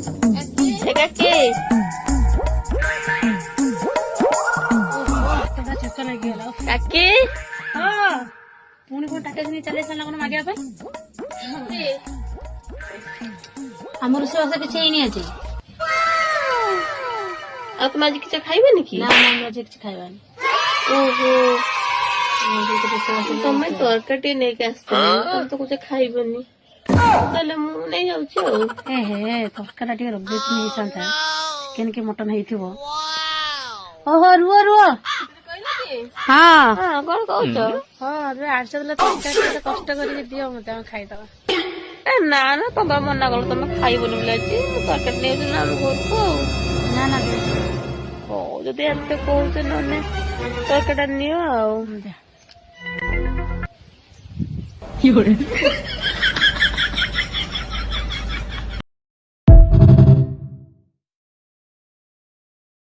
କାକି ଚେଷ୍ଟା ଲାଗିଗଲା କାକି ହଁ ପୁଣି କଣ ଟାକା ନେଇ ଚାଲି ଆସିଲା କଣ ମାଗିବା ପାଇଁ ଆମର ରୋଷେଇବାସ କିଛି ହେଇନି ଆଜି ଆଉ ତମେ ଆଜି କିଛି ଖାଇବନି କି? ନା ଆମର ଆଜି କିଛି ଖାଇବାନି ଓହୋ ରୋଷେଇବାସ ତମେ ତରକାରୀ ଟିକେ ନେଇକି ଆସିଥିଲି ତମେ ତ କହୁଛ ଖାଇବନି ତାହେଲେ ମୁଁ ନେଇ ଯାଉଛି ଆଉ। ହେ ତରକାରୀ ଟିକେ ରଖିଦେଇଥିଲି ହେଇଥାନ୍ତା ଚିକେନ କି ମଟନ ହେଇଥିବ ଓହୋ ରୁହ ରୁହ ହଁ ହଁ କଣ କହୁଛ? ହଁ ଆସିଲେ ତରକାରୀ କେତେ କଷ୍ଟ କରିକି ଦିଅ ମତେ ଆମେ ଖାଇଦବା ନା ନା ତମେ ମନା କଲ ତମେ ଖାଇବନି ବୋଲି ଆଜି ମୁଁ ତରକାରୀ ନେଇଯାଉଛି ନା ଆମ ଘରକୁ ଆଉ। ନା ନା ହଉ ଯଦି ଏତେ କହୁଛ ନହେଲେ ତରକାରୀଟା ନିଅ ଆଉ। ଦେ